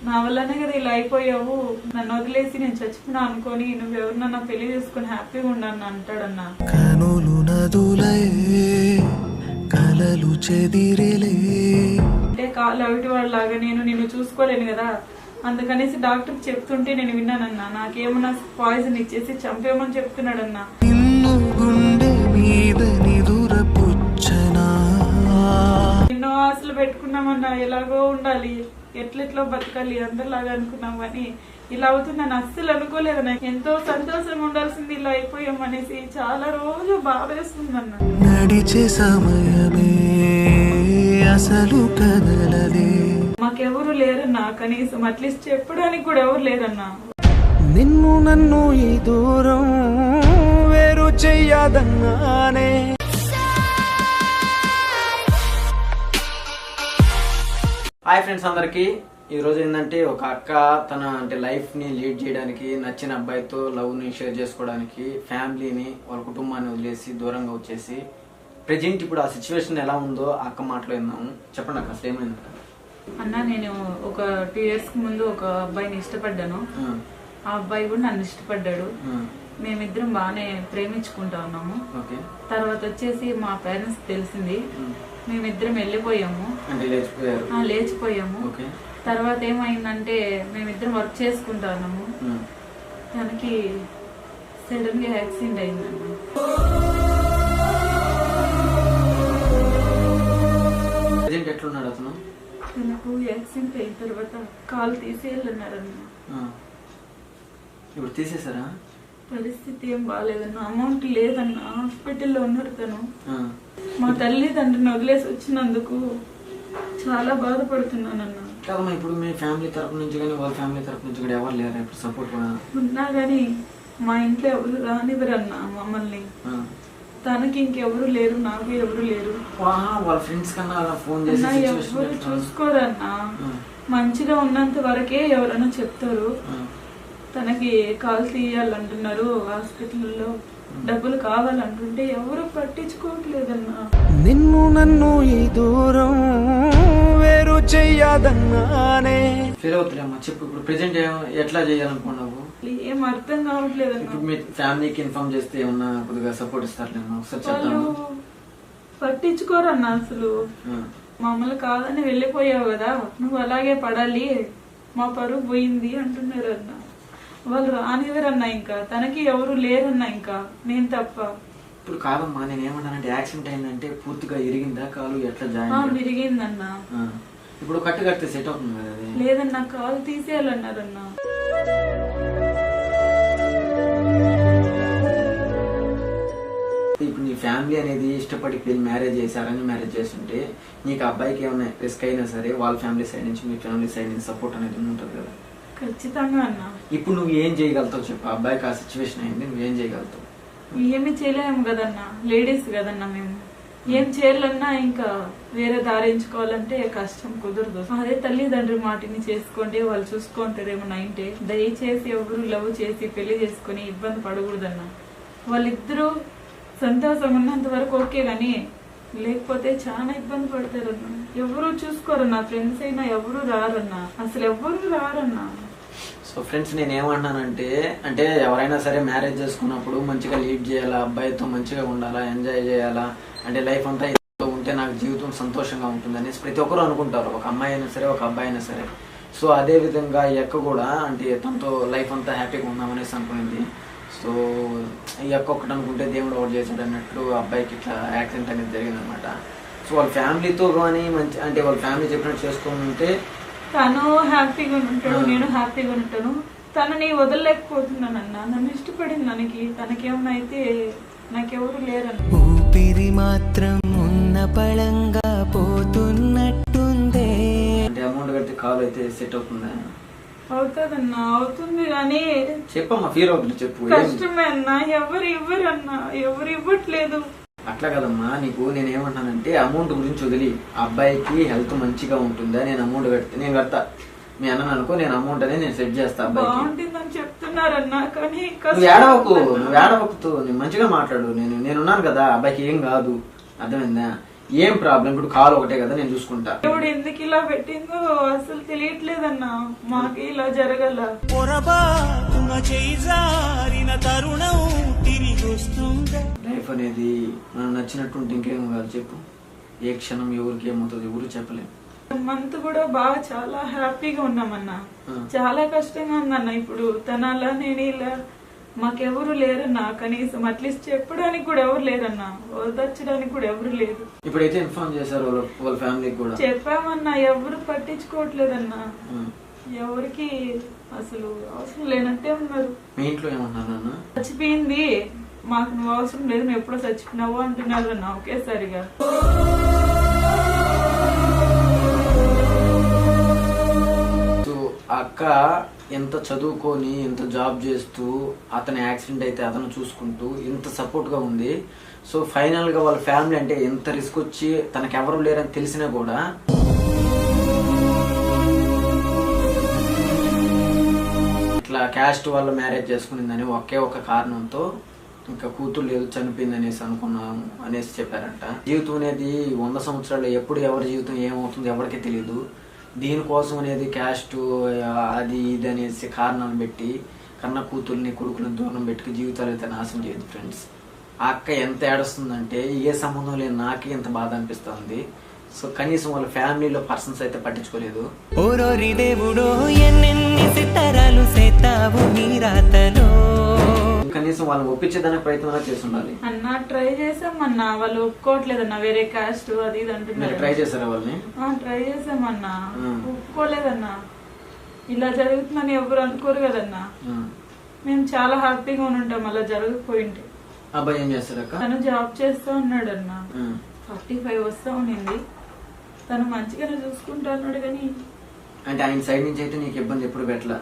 నా వల్లనే కదా ఇలా అయిపోయావు, నన్ను వదిలేసి నేను చచ్చిపోయినా అనుకోని నువ్వెవరినన్నా పెళ్లి చేసుకుని హ్యాపీగా ఉండను అంటాడన్నా. కనులు నదులే కలలు చెదిరేలే అంటే కాళ్ళు అవిటి వాళ్ళలాగా నేను నిన్ను చూసుకోలేను కదా, అందుకనేసి డాక్టర్ చెప్తుంటే నేను విన్నానన్నా. నాకేమన్నా పాయిజన్ ఇచ్చేసి చంపేమని చెప్తున్నాడన్నా. నిన్ను గుండె మీద నిదురపుచ్చనా ఎన్నో ఆశలు పెట్టుకున్నామన్నా, ఎలాగో ఉండాలి, ఎట్లెట్లో బతకాలి అందరిలాగా అనుకున్నాం కానీ ఇలా అవుతుందని అస్సలు అనుకోలేదన్నా. ఎంతో సంతోషంగా ఉండాల్సింది ఇలా అయిపోయాం అనేసి చాలా రోజు బాధేస్తుందన్న. నడిచే సమయమే అసలు కదలదే, మాకెవరు లేరన్నా, కనీసం అట్లీస్ట్ చెప్పడానికి కూడా ఎవరు లేరన్నా. నిన్ను నన్ను ఈ దూరం వేరు చెయ్యదన్నానే. హాయ్ ఫ్రెండ్స్ అందరికి. ఈ రోజు ఏంటంటే ఒక అక్క తన అంటే లైఫ్ ని లీడ్ చేయడానికి నచ్చిన అబ్బాయితో లవ్ ని షేర్ చేసుకోవడానికి ఫ్యామిలీని వాళ్ళ కుటుంబాన్ని వదిలేసి దూరంగా వచ్చేసి ప్రెజెంట్ ఇప్పుడు ఆ సిచ్యువేషన్ ఎలా ఉందో ఆ అక్క మాటలో విన్నాము. చెప్పండి అక్క, అసలు ఏమైంది అన్న? నేను ఒక 2 years ముందు ఒక అబ్బాయిని ఇష్టపడ్డాను. ఆ అబ్బాయి కూడా నన్ను ఇష్టపడ్డాడు. మేమిద్దరం బాగానే ప్రేమించుకుంటా ఉన్నాము. తర్వాత వచ్చేసి మా పేరెంట్స్ తెలిసింది, మేమిద్దరం వెళ్ళిపోయాము, లేచిపోయాము. తర్వాత ఏమైందంటే మేమిద్దరం వర్క్ చేసుకుంటా ఉన్నాము, తనకి సడన్ గా యాక్సిడెంట్ అయిందన్న. ఎట్లున్నాడు అతను? తనకు యాక్సిడెంట్ అయిన తర్వాత కాలు తీసేయాలన్నారన్న. ఇప్పుడు తీసేసారా? పరిస్థితి ఏం బాగాలేదన్న, అమౌంట్ లేదన్న, హాస్పిటల్లో ఉన్నారు తను. మా తల్లిదండ్రులను వదిలేసి వచ్చినందుకు చాలా బాధపడుతున్నానన్న. కాదమ్మా, ఇప్పుడు మీ ఫ్యామిలీ తరపు నుంచి కానీ వాళ్ళ ఫ్యామిలీ తరపు నుంచి కూడా ఎవరు లేరా ఇప్పుడు సపోర్ట్? ఉన్నా గానీ మా ఇంట్లో ఎవరు రానివ్వరన్న మమ్మల్ని. తనకి ఇంకెవరు లేరు, నాకు ఎవరు లేరు. వాళ్ళ ఫ్రెండ్స్ కన్నా ఫోన్ చేసి ఎవరు చూసుకోరన్నా. మంచిగా ఉన్నంత వరకే ఎవరైనా చెప్తారు. తనకి కాలు తీయాలంటున్నారు, హాస్పిటల్లో డబ్బులు కావాలంటుంటే ఎవరు పట్టించుకోవట్లేదన్నా. నిన్ను నన్ను ఈ దూరం వేరు చెయ్యదన్నానే. ఫీల్ అవుతులేమ్మా, చెప్పు ఇప్పుడు ప్రెజెంట్ ఎట్లా చేయాలనుకున్నావు? ఏం అర్థం కావట్లేదన్నా. ఇప్పుడు మీ ఫ్యామిలీకి ఇన్ఫార్మ్ చేస్తే ఏమన్నా కొద్దిగా సపోర్ట్ ఇస్తారులేమ్మా? ఒకసారి చెప్తాను. పట్టించుకోరన్నా అసలు. మమ్మల్ని కాదని వెళ్ళిపోయావు కదా, నువ్వు అలాగే పడాలి, మా పరువు పోయింది అంటున్నారు అన్న. వాళ్ళు రానివ్వరన్నా, ఇంకా తనకి ఎవరు లేరన్నా, ఇంకా నేను తప్ప. ఇప్పుడు కాదమ్మా, నేను ఏమన్నానంటే యాక్సిడెంట్ అయిందంటే పూర్తిగా ఇరిగిందా కాలు? ఎట్లా జాయిన్? విరిగిందన్నా. ఇప్పుడు కట్టు కడితే సెట్ అవుతుంది కదా? లేదన్నా, కాలు తీసేయాలన్నారన్నా. ఇప్పుడు నీ ఫ్యామిలీ అనేది ఇష్టపడి మ్యారేజ్ చేసి అరేంజ్ మ్యారేజ్ చేస్తుంటే నీకు అబ్బాయికి ఏమైనా రిస్క్ అయినా సరే వాళ్ళ ఫ్యామిలీ సైడ్ నుంచి మీ ఫ్యామిలీ సైడ్ నుంచి సపోర్ట్ అనేది ఉంటుంది కదా? ఖచ్చితంగా అన్న. ఇప్పుడు నువ్వు ఏం చేయగలుగుతావు చెప్పు? అబ్బాయికి ఆ సిచ్యువేషన్ అయింది, నువ్వేం చేయగలుగుతావు? ఏమి చేయలేము కదన్నా, లేడీస్ కదన్నా మేము. ఏం చేయాలన్నా ఇంకా వేరే దారి ఎంచుకోవాలంటే కష్టం, కుదరదు. అదే తల్లిదండ్రుల మాటిని చేసుకోండి, వాళ్ళు చూసుకుంటారేమో. నైంటే దయచేసి ఎవరు లవ్ చేసి పెళ్లి చేసుకుని ఇబ్బంది పడకూడదన్నా. వాళ్ళిద్దరూ సంతోషం ఉన్నంత వరకు ఓకే గాని లేకపోతే చాలా ఇబ్బంది పడతారన్నా. ఎవరు చూసుకోరన్నా, ఫ్రెండ్స్ అయినా ఎవరు రారన్నా, అసలు ఎవరు రారన్నా. సో ఫ్రెండ్స్, నేను ఏమంటున్నానంటే అంటే ఎవరైనా సరే మ్యారేజ్ చేసుకున్నప్పుడు మంచిగా లీడ్ చేయాలా, అబ్బాయితో మంచిగా ఉండాలా, ఎంజాయ్ చేయాలా, అంటే లైఫ్ అంతా ఉంటే నాకు జీవితం సంతోషంగా ఉంటుంది అనేసి ప్రతి ఒక్కరు అనుకుంటారు, ఒక అమ్మాయి అయినా సరే ఒక అబ్బాయి అయినా సరే. సో అదే విధంగా ఈ అక్క కూడా అంటే తనతో లైఫ్ అంతా హ్యాపీగా ఉందామనేసి అనుకునేది. సో ఈ అక్క ఒక్కటి అనుకుంటే దేవుడు ఒకటి చేశాడు అన్నట్లు అబ్బాయికి ఇట్లా యాక్సిడెంట్ అనేది జరిగింది అనమాట. సో వాళ్ళ ఫ్యామిలీతో కానీ మంచి అంటే వాళ్ళ ఫ్యామిలీ చెప్పినట్టు చేసుకుని ఉంటే తను హ్యాపీగా ఉంటాడు, నేను హ్యాపీగా ఉంటాను. తనని వదలలేకపోతున్నానన్నా. నన్ను ఇష్టపడింది దానికి, తనకేమన్నా అయితే నాకెవరు లేరన్న. ఊపిరి మాత్రం ఉన్న పళంగా పోతున్నట్టుందే. అంటే అమౌంట్ కడితే కాల్ అయితే సెట్ అవుతుందా? అవుతుందన్నా, అవుతుంది కానీ చెప్పమ్మా, ఫీల్ అవుతుంది చెప్పు. కష్టమే అన్నా, ఎవరు ఇవ్వరన్నా, ఎవరు ఇవ్వట్లేదు. అట్లా కదమ్మా, నీకు నేను ఏమంటానంటే అమౌంట్ గురించి వదిలి అబ్బాయికి హెల్త్ మంచిగా ఉంటుందా, నేను అమౌంట్ కడితే నేను కడతా, మీ అన్న అనుకో, నేను అమౌంట్ అనేది నేను సెట్ చేస్తా అబ్బాయికి. బాగుంటుందని చెప్తున్నారన్నా, కానీ నువ్వు ఏడవకు, నేను మంచిగా మాట్లాడు, నేనున్నాను కదా, అబ్బాయికి ఏం కాదు, అర్థమైందా? ఏం ప్రాబ్లం? ఇప్పుడు కాలు ఒకటే కదా, నేను చూసుకుంటా. దేవుడు ఎందుకు ఇలా పెట్టిందో అసలు తెలియట్లేదన్నా. మాకు ఇలా జరగల. లైఫ్ అనేది మనం నచ్చినట్టు ఇంకేం కాదు చెప్పు. ఏ క్షణం ఎవరికి ఏమవుతుంది ఎవరు చెప్పలేము. మంత్ కూడా బాగా చాలా హ్యాపీగా ఉన్నామన్నా. చాలా కష్టంగా ఉందన్న. ఇప్పుడు తనలా నేను ఇలా మాకెవరు లేరన్నా. కనీసం అట్లీస్ట్ చెప్పడానికి కూడా ఎవరు లేరన్నా. ఓదార్చడానికి కూడా ఎవరు లేరు. ఇప్పుడైతే ఇన్ఫార్మ్ చేశారు వాళ్ళ ఫ్యామిలీకి కూడా చెప్పామన్నా, ఎవరు పట్టించుకోవట్లేదన్నా. ఎవరికి అసలు అవసరం లేనట్టే ఉన్నారు. మీ ఇంట్లో ఏమన్నారు? చచ్చిపోయింది, మాకు నువ్వు అవసరం లేదు, నువ్వు ఎప్పుడో చచ్చిపోయినావు అంటున్నారు అన్న ఒకేసారిగా. అక్క ఎంత చదువుకొని ఎంత జాబ్ చేస్తూ అతని యాక్సిడెంట్ అయితే అతను చూసుకుంటూ ఎంత సపోర్ట్ గా ఉంది. సో ఫైనల్ గా వాళ్ళ ఫ్యామిలీ అంటే ఎంత రిస్క్ వచ్చి తనకు ఎవరు లేరని తెలిసినా కూడా ఇట్లా క్యాస్ట్ వల్ల మ్యారేజ్ చేసుకునిందని ఒకే ఒక కారణంతో ఇంకా కూతురు లేదు చనిపోయింది అనేసి అనుకున్నాము అనేసి చెప్పారంట. జీవితం అనేది 100 సంవత్సరాలు ఎప్పుడు ఎవరి జీవితం ఏమవుతుందో ఎవరికీ తెలియదు. దీనికోసం అనేది క్యాస్ట్ అది ఇది అనేసి కారణాలు పెట్టి కన్న కూతుర్ని కొడుకుని దూరం పెట్టి జీవితాలు అయితే నాశనం చేయదు ఫ్రెండ్స్. ఆ అక్క ఎంత ఏడుస్తుందంటే ఏ సంబంధం లేని నాకే ఎంత బాధ అనిపిస్తుంది. సో కనీసం వాళ్ళ ఫ్యామిలీలో పర్సన్స్ అయితే పట్టించుకోలేదు. ఓరోరి దేవుడో ఎన్నెన్ని సితారాలు సేతావు నీ రాతలో. కనీసం వాళ్ళని ఒప్పించేదానికి ప్రయత్నం చేసి ఉండాలి అన్న. ట్రై చేసామన్నా, వాళ్ళు ఒప్పుకోవట్లేదన్నా. వేరే కాస్ట్ అది ఇది అంటున్నారు. ట్రై చేశారా వాళ్ళని? ట్రై చేసామన్నా, ఒప్పుకోలేదన్నా. ఇలా జరుగుతుందని ఎవరు అనుకోరు కదన్నా. మేము చాలా హ్యాపీగా ఉంటాం అలా జరగకపోయింటే. అబ్బాయి ఏం చేస్తాడక్క? తను జాబ్ చేస్తూ ఉన్నాడు అన్న. 45 వస్తా ఉండింది. తను మంచిగానే చూసుకుంటా అన్నాడు కానీ. అంటే ఆయన సైడ్ నుంచి అయితే నీకు ఇబ్బంది ఎప్పుడు పెట్టలా?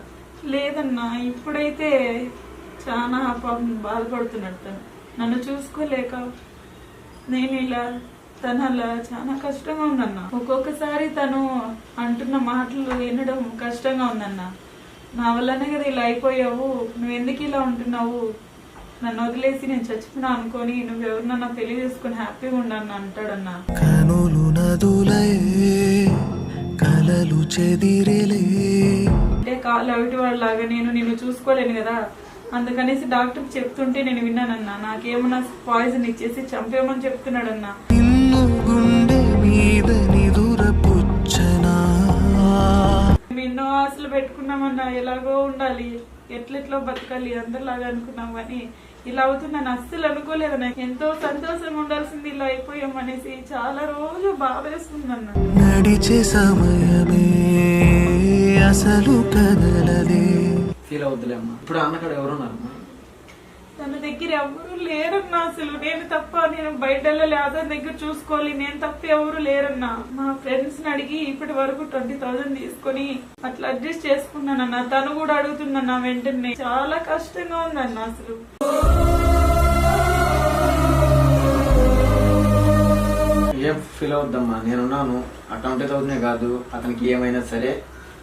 లేదన్నా, ఇప్పుడైతే చాలా పాపం బాధపడుతున్నాడు. తను నన్ను చూసుకోలేక నేను ఇలా తను అలా చాలా కష్టంగా ఉందన్న. ఒక్కొక్కసారి తను అంటున్న మాటలు వినడం కష్టంగా ఉందన్న. నా వల్లనే కదా ఇలా అయిపోయావు, నువ్వు ఎందుకు ఇలా ఉంటున్నావు, నన్ను వదిలేసి నేను చచ్చిపోయినా అనుకోని నువ్వెవరినన్నా పెళ్లి చేసుకుని హ్యాపీగా ఉండను అంటాడన్నా. కనులు నదులే కలలు చెదిరేలే. అంటే కాలు అవిటి వాళ్ళలాగా నేను నిన్ను చూసుకోలేను కదా, అందుకనేసి డాక్టర్ చెప్తుంటే నేను విన్నానన్నా. నాకేమన్నా పాయిజన్ ఇచ్చేసి చంపేమని చెప్తున్నాడన్నా. నిన్ను గుండె మీద నిదురపుచ్చనా. ఎన్నో ఆశలు పెట్టుకున్నామన్నా, ఎలాగో ఉండాలి, ఎట్లెట్లో బతకాలి అందరిలాగా అనుకున్నాం కానీ ఇలా అవుతుందని అస్సలు అనుకోలేదన్నా. ఎంతో సంతోషంగా ఉండాల్సింది ఇలా అయిపోయామనేసి చాలా రోజు బాధేస్తుందన్న. నడిచే సమయమే అసలు కదలదే. ఫీల్ అవుద్దులేమ్మా. ఇప్పుడు అన్నకాడ ఎవరున్నారమ్మా? తన దగ్గర ఎవరు లేరన్నా. అసలు నేను తప్ప, నేను బయట వెళ్ళలే, అతని దగ్గర చూసుకోవాలి, నేను తప్ప ఎవరు లేరన్నా. మా ఫ్రెండ్స్ ని అడిగి ఇప్పటి వరకు 20,000 తీసుకొని అట్లా అడ్జస్ట్ చేసుకున్నానన్నా. తను కూడా అడుగుతుందన్నా వెంటనే. చాలా కష్టంగా ఉందన్న అసలు. ఏం ఫీల్ అవుద్దమ్మా, నేనున్నాను. ఆ 20,000 కాదు, అతనికి ఏమైనా సరే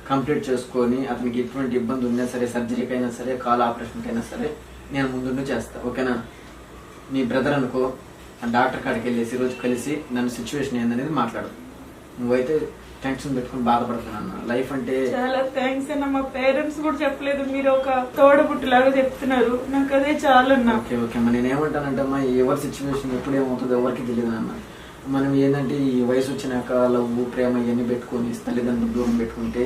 కంప్లీట్ చేసుకొని అతనికి ఎటువంటి ఇబ్బంది ఉన్నా సరే, సర్జరీకి అయినా సరే, కాల్ ఆపరేషన్కి అయినా సరే నేను ముందుండి చేస్తా. ఓకేనా? నీ బ్రదర్ అనుకో, ఆ డాక్టర్ కాడికి వెళ్ళేసి రోజు కలిసి నన్ను సిచ్యువేషన్ ఏందనేది మాట్లాడు. నువ్వైతే టెన్షన్ పెట్టుకుని బాధపడుతున్నా. లైఫ్ అంటే చాలా థ్యాంక్స్ అన్న. మా పేరెంట్స్ కూడా చెప్పలేదు, మీరు ఒక తోడబుట్టులాగా చెప్తున్నారు, నాకు అదే చాలన్నా. ఓకే ఓకే అమ్మా. నేను ఏమంటానంటే అమ్మా, ఎవరి సిచ్యువేషన్ ఎప్పుడు ఏమవుతుందో ఎవరికి తెలియదు అన్న. మనం ఏంటంటే ఈ వయసు వచ్చినాక లవ్ ప్రేమ ఇవన్నీ పెట్టుకుని తల్లిదండ్రులు దూరం పెట్టుకుంటే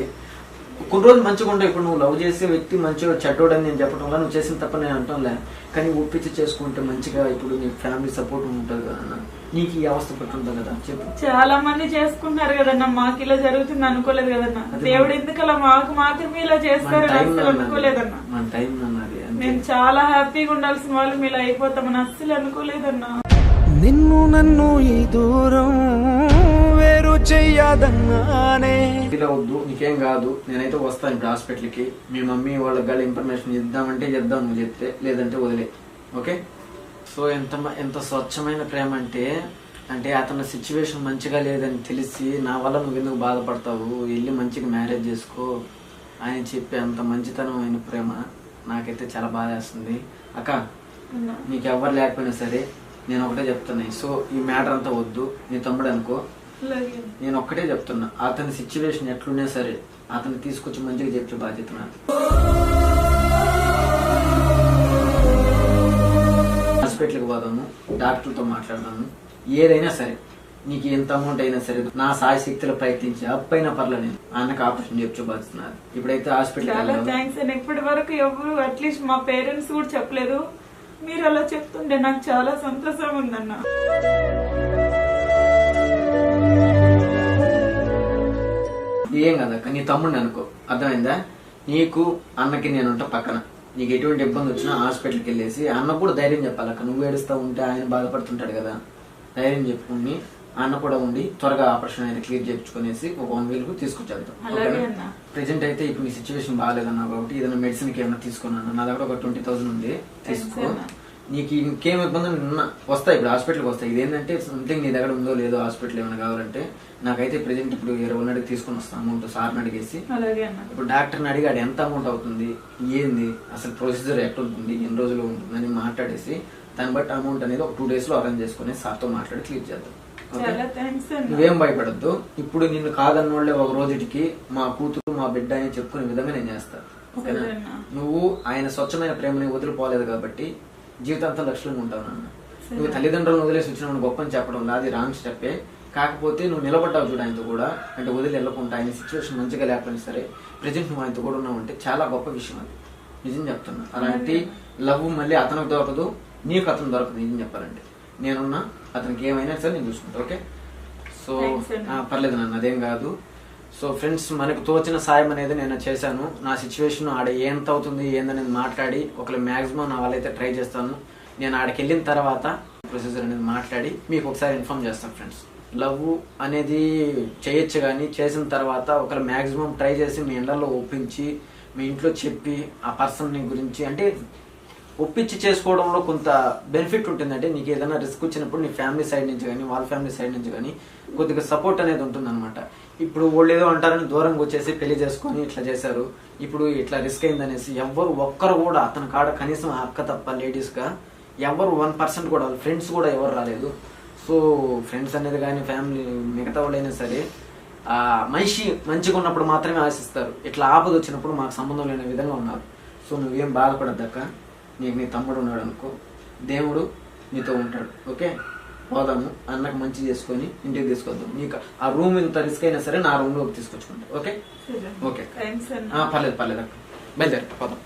కొన్ని రోజులు మంచిగా ఉంటాయి. ఇప్పుడు నువ్వు లవ్ చేసే వ్యక్తి మంచిగా చెడ్డోడని నేను చెప్పడం వల్ల నువ్వు చేసిన తప్ప నేను అంటాంలే. కానీ ఒప్పించి చేసుకుంటే మంచిగా ఇప్పుడు నీ ఫ్యామిలీ సపోర్ట్ ఉంటుంది కదా. నీకు ఈ అవస్థ పట్టుంటుంది కదా చెప్పు. చాలా మంది చేసుకుంటున్నారు కదన్నా, మాకు ఇలా జరుగుతుంది అనుకోలేదు కదన్నా. దేవుడు ఎందుకు అలా మాకు మాత్రమే ఇలా చేస్తారు అనుకోలేదన్నా. మన టైం అన్నది. మేము చాలా హ్యాపీగా ఉండాల్సిన వాళ్ళు ఇలా అయిపోతామని అస్సలు అనుకోలేదన్నా. నిన్ను నన్ను ఈ దూరం వేరు చెయ్యదన్నానే. ఇలా వద్దు, నీకేం కాదు, నేనైతే వస్తాను ఇప్పుడు హాస్పిటల్కి. మీ మమ్మీ వాళ్ళకి గల ఇన్ఫర్మేషన్ ఇద్దామంటే ఇద్దాం, నువ్వు చెప్తే, లేదంటే వదిలే. ఓకే? సో ఎంత స్వచ్ఛమైన ప్రేమ అంటే అతని సిచ్యువేషన్ మంచిగా లేదని తెలిసి నా వల్ల నువ్వు ఎందుకు బాధపడతావు, వెళ్ళి మంచిగా మ్యారేజ్ చేసుకో అని చెప్పి అంత మంచితనమైన ప్రేమ నాకైతే చాలా బాధ వేస్తుంది. అక్క, నీకు ఎవరు లేకపోయినా సరే నేను ఒకటే చెప్తున్నా. సో ఈ మ్యాటర్ అంతా వద్దు, నీ తమ్ముడు అనుకో. అలాగే నేను ఒక్కటే చెప్తున్నా, అతని సిచ్యువేషన్ ఎట్లున్నా సరే అతన్ని తీసుకొచ్చి మంచిగా చెప్పే బాధ్యత నాది. హాస్పిటల్కి పోదాము, డాక్టర్తో మాట్లాడదాము, ఏదైనా సరే నీకు ఎంత అమౌంట్ అయినా సరే నా సాయి శక్తిలో ప్రయత్నించి అప్పైనా పర్లేదు నేను అన్నకు ఆపరేషన్ చెప్పే బాధ్యత నాది. ఇప్పుడైతే హాస్పిటల్ చాలా థ్యాంక్స్ అండి. ఇప్పటి వరకు ఎవరు అట్లీస్ట్ మా పేరెంట్స్ కూడా చెప్పలేదు. మీరు అలా చెప్తుంటే నాకు చాలా సంతోషంగా ఉందన్న. ఏం కదక్క, నీ తమ్ముడిని అనుకో, అర్థమైందా? నీకు అన్నకి నేనుంటా పక్కన. నీకు ఎటువంటి ఇబ్బంది వచ్చినా హాస్పిటల్కి వెళ్ళేసి అన్న కూడా ధైర్యం చెప్పాలక్క. నువ్వు ఏడుస్తూ ఉంటే ఆయన బాధపడుతుంటాడు కదా, ధైర్యం చెప్పుకుని అన్న కూడా ఉండి త్వరగా ఆపరేషన్ అయితే క్లియర్ చేయించుకునేసి ఒక 1 week అలాగే తీసుకొచ్చేద్దాం. అన్న. ప్రెసెంట్ అయితే ఇప్పుడు నీ సిచ్యువేషన్ బాగాలేదన్నా కాబట్టి ఏదైనా మెడిసిన్ కి ఏమైనా తీసుకున్నాను, నా దగ్గర ఒక 20,000 ఉంది, తీసుకో. నీకు ఇంకేం ఇబ్బంది ఉన్నా వస్తాయి, ఇప్పుడు హాస్పిటల్కి వస్తాయి. ఇదేంటంటే సంథింగ్ నీ దగ్గర ఉందో లేదో హాస్పిటల్ ఏమైనా కావాలంటే నాకైతే ప్రెసెంట్ ఇప్పుడు 20 అడిగి తీసుకుని వస్తాను అమౌంట్, సార్ని అడిగేసి. అలాగే అన్న. ఇప్పుడు డాక్టర్ని అడిగి అది ఎంత అమౌంట్ అవుతుంది, ఏంది అసలు ప్రొసీజర్ ఎట్లుంటుంది, ఎన్ని రోజులు ఉంటుందని మాట్లాడేసి దాన్ని బట్టి అమౌంట్ అనేది ఒక 2 days లో అరేంజ్ చేసుకుని సార్తో మాట్లాడి క్లియర్ చేద్దాం. చాలా థ్యాంక్స్ అన్న. నువ్వేం భయపడద్దు. ఇప్పుడు నిన్ను కాదన్న వాళ్ళే ఒక రోజుకి మా కూతురు మా బిడ్డ అని చెప్పుకునే విధంగా నేను చేస్తాను, ఓకేనా? నువ్వు ఆయన స్వచ్ఛమైన ప్రేమని వదిలిపోలేదు కాబట్టి జీవితాంతం లక్ష్యంగా ఉంటావు నాన్న. నువ్వు తల్లిదండ్రులను వదిలేసి వచ్చిన గొప్ప అని చెప్పడం అది రాంగ్ స్టెప్పే. కాకపోతే నువ్వు నిలబడ్డావు చూడు ఆయనతో కూడా, అంటే వదిలి వెళ్ళకుండా ఆయన సిచ్యువేషన్ మంచిగా లేకపోయినా సరే ప్రెజెంట్ నువ్వు ఆయనతో కూడా ఉన్నావు అంటే చాలా గొప్ప విషయం అది, నిజం చెప్తున్నా. అలాంటి లవ్ మళ్ళీ అతనికి దొరకదు, నీకు అతను దొరకదు. నిజం చెప్పాలంటే నేనున్నా, అతనికి ఏమైనా సరే నేను చూసుకుంటా, ఓకే? సో పర్లేదు నాన్న, అదేం కాదు. సో ఫ్రెండ్స్, మనకు తోచిన సాయం అనేది నేను చేశాను. నా సిచ్యువేషన్ ఆడ ఎంత అవుతుంది ఏందనేది మాట్లాడి ఒకవేళ మ్యాక్సిమం నా వాళ్ళైతే ట్రై చేస్తాను. నేను ఆడికి వెళ్ళిన తర్వాత ప్రొసీజర్ అనేది మాట్లాడి మీకు ఒకసారి ఇన్ఫార్మ్ చేస్తాను ఫ్రెండ్స్. లవ్ అనేది చేయొచ్చు, కానీ చేసిన తర్వాత ఒకవేళ మ్యాక్సిమం ట్రై చేసి మీ ఇంట్లో ఒప్పించి మీ ఇంట్లో చెప్పి ఆ పర్సన్ గురించి అంటే ఒప్పించి చేసుకోవడంలో కొంత బెనిఫిట్ ఉంటుందంటే నీకు ఏదైనా రిస్క్ వచ్చినప్పుడు నీ ఫ్యామిలీ సైడ్ నుంచి కానీ వాళ్ళ ఫ్యామిలీ సైడ్ నుంచి కానీ కొద్దిగా సపోర్ట్ అనేది ఉంటుంది అనమాట. ఇప్పుడు వాళ్ళు ఏదో అంటారని దూరంగా వచ్చేసి పెళ్లి చేసుకొని ఇట్లా చేశారు, ఇప్పుడు ఇట్లా రిస్క్ అయిందనేసి ఎవ్వరు ఒక్కరు కూడా అతని కాడ కనీసం అక్క తప్ప లేడీస్గా ఎవరు 1% కూడా, ఫ్రెండ్స్ కూడా ఎవరు రాలేదు. సో ఫ్రెండ్స్ అనేది కానీ ఫ్యామిలీ మిగతా వాళ్ళైనా సరే మనిషి మంచిగా ఉన్నప్పుడు మాత్రమే ఆశిస్తారు. ఇట్లా ఆపద వచ్చినప్పుడు మాకు సంబంధం లేని విధంగా ఉన్నారు. సో నువ్వేం బాధపడద్దక్క, నీకు నీ తమ్ముడు ఉన్నాడు అనుకో, దేవుడు నీతో ఉంటాడు, ఓకే? పోదాము, అన్నకు మంచి చేసుకొని ఇంటికి తీసుకొద్దాం. నీకు ఆ రూమ్ ఇంత రిస్క్ అయినా సరే నా రూమ్ లోకి తీసుకొచ్చుకుంటా, ఓకే? ఓకే, పర్లేదు అక్క, బయలుదేరి పోదాం.